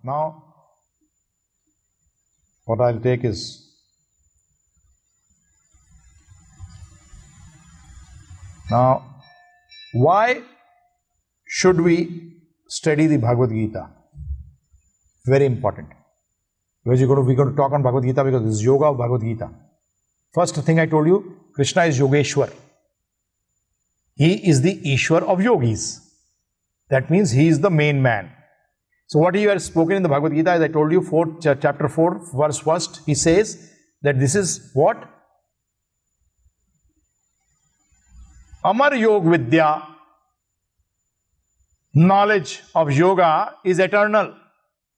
Now, what I'll take is, now, why should we study the Bhagavad Gita? Very important. Because we're going to talk on Bhagavad Gita because this is yoga of Bhagavad Gita. First thing I told you, Krishna is Yogeshwar. He is the Ishwar of yogis. That means he is the main man. So what he has spoken in the Bhagavad Gita, as I told you, chapter 4, verse 1, he says that this is what? Amar Yog Vidya. Knowledge of yoga is eternal.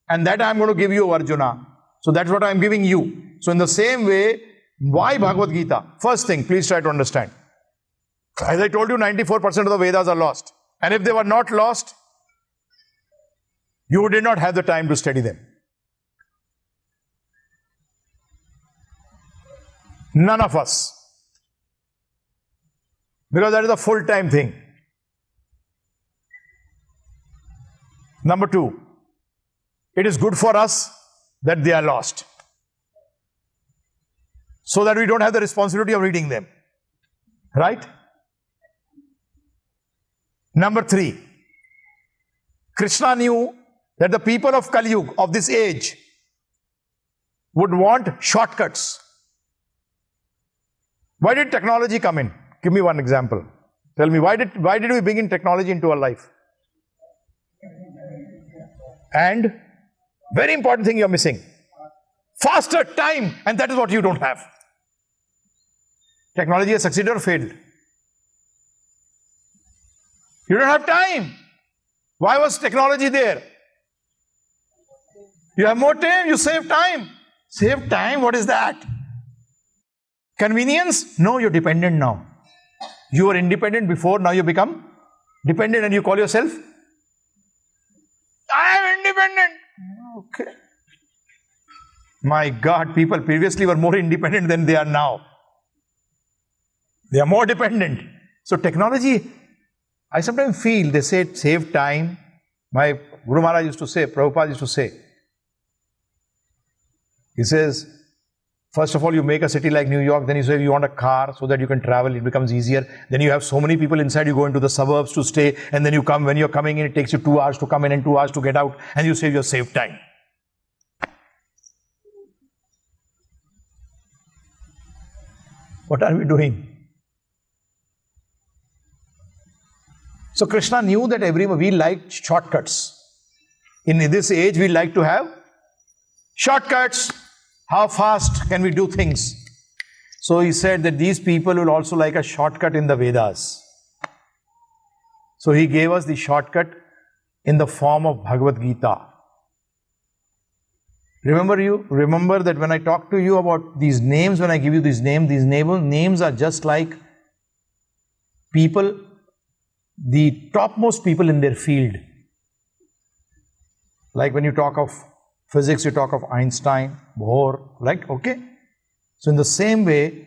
And that I am going to give you, Arjuna. So that's what I am giving you. So in the same way, why Bhagavad Gita? First thing, please try to understand. As I told you, 94% of the Vedas are lost. And if they were not lost, you did not have the time to study them. None of us. Because that is a full-time thing. Number two, it is good for us that they are lost. So that we don't have the responsibility of reading them. Right? Number three, Krishna knew that the people of Kali Yuga, of this age, would want shortcuts. Why did technology come in? Give me one example. Tell me, why did we bring in technology into our life? And very important thing you're missing. Faster time, and that is what you don't have. Technology has succeeded or failed? You don't have time. Why was technology there? You have more time, you save time. Save time, what is that? Convenience? No, you're dependent now. You were independent before, now you become dependent and you call yourself? I am independent. Okay. My God, people previously were more independent than they are now. They are more dependent. So technology, I sometimes feel, they say save time. My Guru Maharaj used to say, Prabhupada used to say, he says, first of all, you make a city like New York, then you say you want a car so that you can travel, it becomes easier. Then you have so many people inside, you go into the suburbs to stay, and then you come, when you're coming in, it takes you 2 hours to come in and 2 hours to get out, and you say you save time. What are we doing? So Krishna knew that we like shortcuts. In this age, we like to have shortcuts. How fast can we do things? So he said that these people will also like a shortcut in the Vedas. So he gave us the shortcut in the form of Bhagavad Gita. Remember that when I talk to you about these names, when I give you these names are just like people, the topmost people in their field. Like when you talk of physics, you talk of Einstein, Bohr, right? Okay. So in the same way,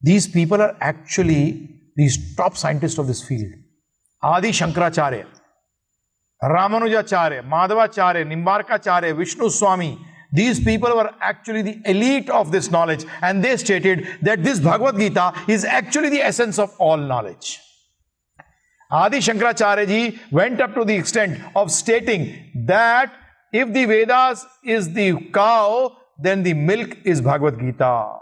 these people are actually these top scientists of this field. Adi Shankaracharya, Ramanujacharya, Madhavacharya, Nimbarkacharya, Vishnu Swami. These people were actually the elite of this knowledge, and they stated that this Bhagavad Gita is actually the essence of all knowledge. Adi Shankaracharya ji went up to the extent of stating that if the Vedas is the cow, then the milk is Bhagavad Gita.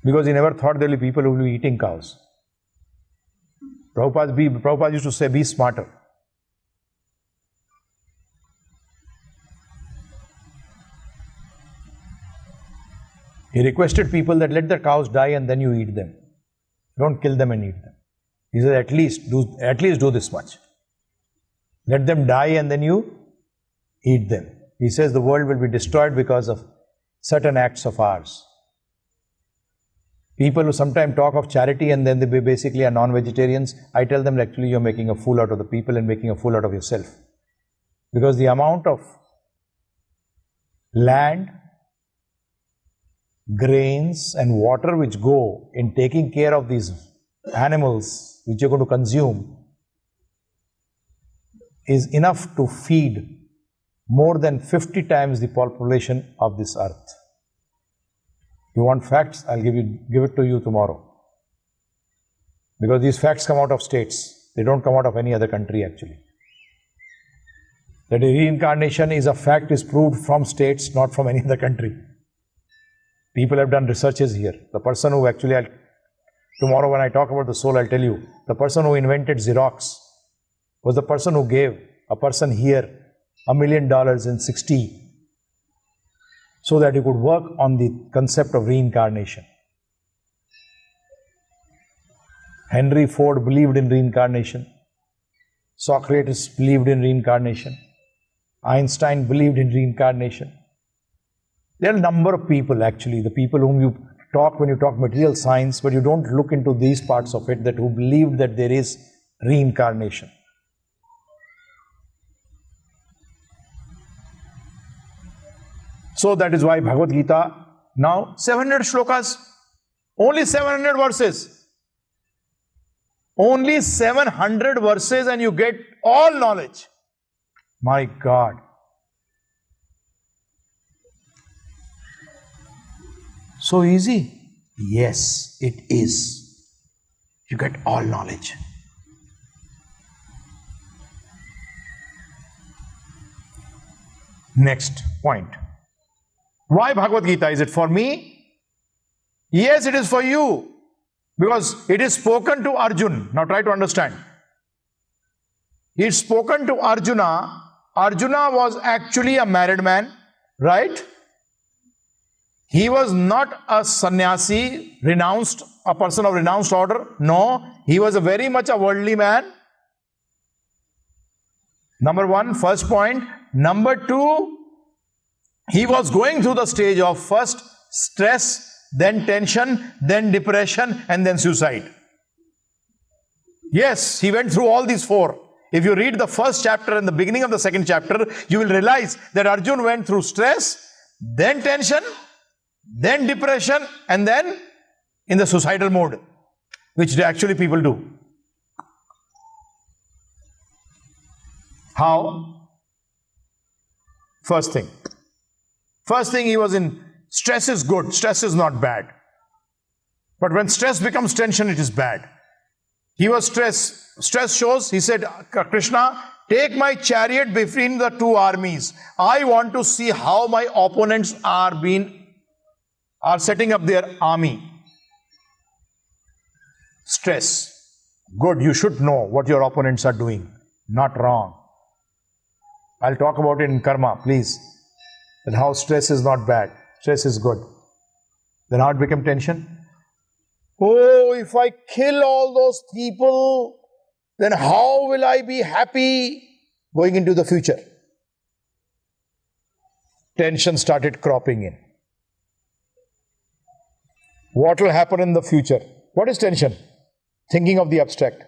Because he never thought there will be people who will be eating cows. Prabhupada used to say, be smarter. He requested people that let the cows die and then you eat them. Don't kill them and eat them. He said, at least do this much. Let them die and then you eat them. He says the world will be destroyed because of certain acts of ours. People who sometimes talk of charity and then they basically are non-vegetarians, I tell them actually you're making a fool out of the people and making a fool out of yourself. Because the amount of land, grains and water which go in taking care of these animals which you're going to consume is enough to feed more than 50 times the population of this earth. You want facts? I'll give it to you tomorrow. Because these facts come out of states. They don't come out of any other country actually. That reincarnation is a fact is proved from states, not from any other country. People have done researches here. The person who actually, tomorrow when I talk about the soul, I'll tell you, the person who invented Xerox was the person who gave a person here $1 million in 60 so that he could work on the concept of reincarnation. Henry Ford believed in reincarnation. Socrates believed in reincarnation. Einstein believed in reincarnation. There are a number of people actually, the people whom you talk when you talk material science, but you don't look into these parts of it, that who believe that there is reincarnation. So that is why Bhagavad Gita, now 700 shlokas, only 700 verses. Only 700 verses and you get all knowledge. My God. So easy? Yes, it is. You get all knowledge. Next point. Why Bhagavad Gita? Is it for me? Yes, it is for you. Because it is spoken to Arjuna. Now try to understand. It's spoken to Arjuna. Arjuna was actually a married man, right? He was not a sannyasi, renounced, a person of renounced order. No, he was very much a worldly man. Number one, first point. Number two, he was going through the stage of first stress, then tension, then depression, and then suicide. Yes, he went through all these four. If you read the first chapter and the beginning of the second chapter, you will realize that Arjuna went through stress, then tension, then depression, and then in the suicidal mode, which actually people do. How? First thing, he was in stress is good, stress is not bad. But when stress becomes tension, it is bad. He was stress shows, he said, Krishna, take my chariot between the two armies. I want to see how my opponents are setting up their army. Stress. Good, you should know what your opponents are doing. Not wrong. I'll talk about it in karma, please. That how stress is not bad. Stress is good. Then how it became tension? Oh, if I kill all those people, then how will I be happy going into the future? Tension started cropping in. What will happen in the future? What is tension? Thinking of the abstract.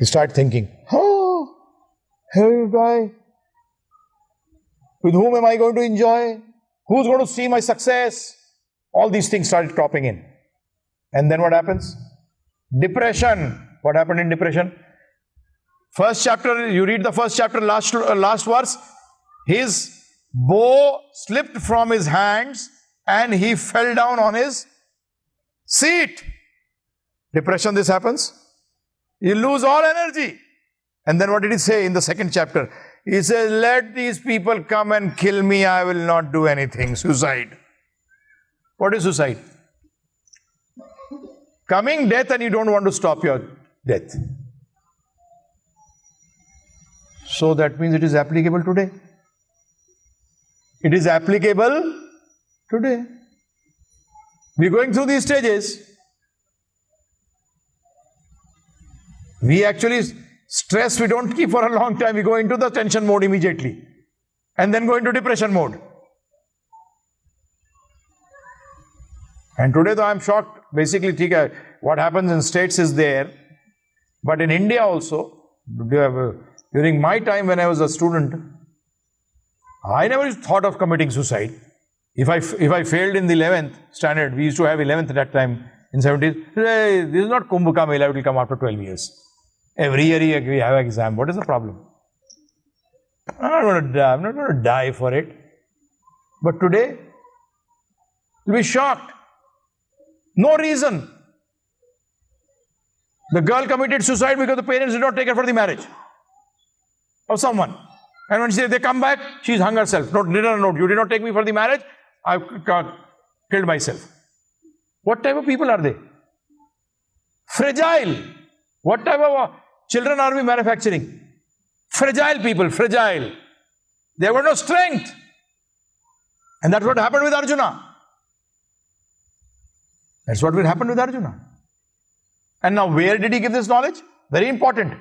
You start thinking, oh, here guy. With whom am I going to enjoy? Who's going to see my success? All these things started cropping in. And then what happens? Depression. What happened in depression? First chapter, you read the first chapter, last verse. His bow slipped from his hands and he fell down on his seat. Depression, this happens. You lose all energy. And then what did he say in the second chapter? He says, let these people come and kill me, I will not do anything. Suicide. What is suicide? Coming death and you don't want to stop your death. So that means it is applicable today. It is applicable today. We are going through these stages. We actually, stress we don't keep for a long time. We go into the tension mode immediately. And then go into depression mode. And today though I am shocked. Basically, what happens in states is there. But in India also, during my time when I was a student, I never thought of committing suicide. If I failed in the 11th standard, we used to have 11th at that time in 70s. Hey, this is not Kumbh Ka Mela, it will come after 12 years. Every year we have exam. What is the problem? I'm not going to die for it. But today, you'll be shocked. No reason. The girl committed suicide because the parents did not take her for the marriage of someone. And when they come back, she's hung herself. Did not note. You did not take me for the marriage. I killed myself. What type of people are they? Fragile. What type of children are we manufacturing? Fragile people, fragile. They have got no strength. And that's what happened with Arjuna. That's what will happen with Arjuna. And now where did he give this knowledge? Very important.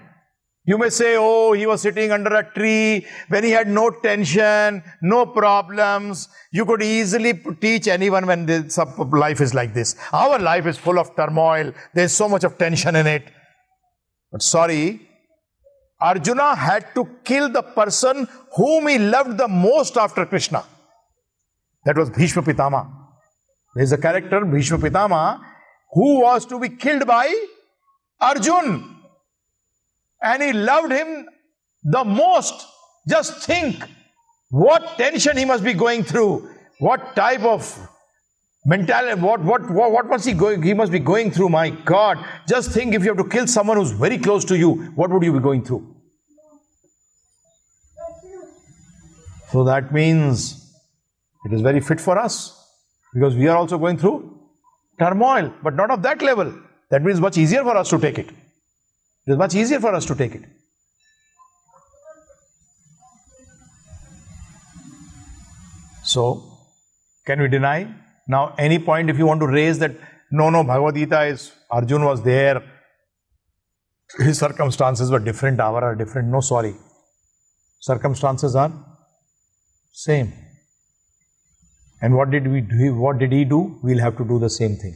You may say, oh, he was sitting under a tree when he had no tension, no problems. You could easily teach anyone when life is like this. Our life is full of turmoil. There's so much of tension in it. But sorry, Arjuna had to kill the person whom he loved the most after Krishna. That was Bhishma Pitama. There is a character, Bhishma Pitama, who was to be killed by Arjun. And he loved him the most. Just think what tension he must be going through. What type of mentality, what must he must be going through, my God. Just think, if you have to kill someone who's very close to you, what would you be going through? So that means it is very fit for us, because we are also going through turmoil, but not of that level. That means much easier for us to take it. It is much easier for us to take it. So, can we deny? Now, any point if you want to raise that, no, Bhagavad Gita is, Arjuna was there, his circumstances were different, ours are different. No, sorry. Circumstances are same. And what did we do? What did he do? We'll have to do the same thing.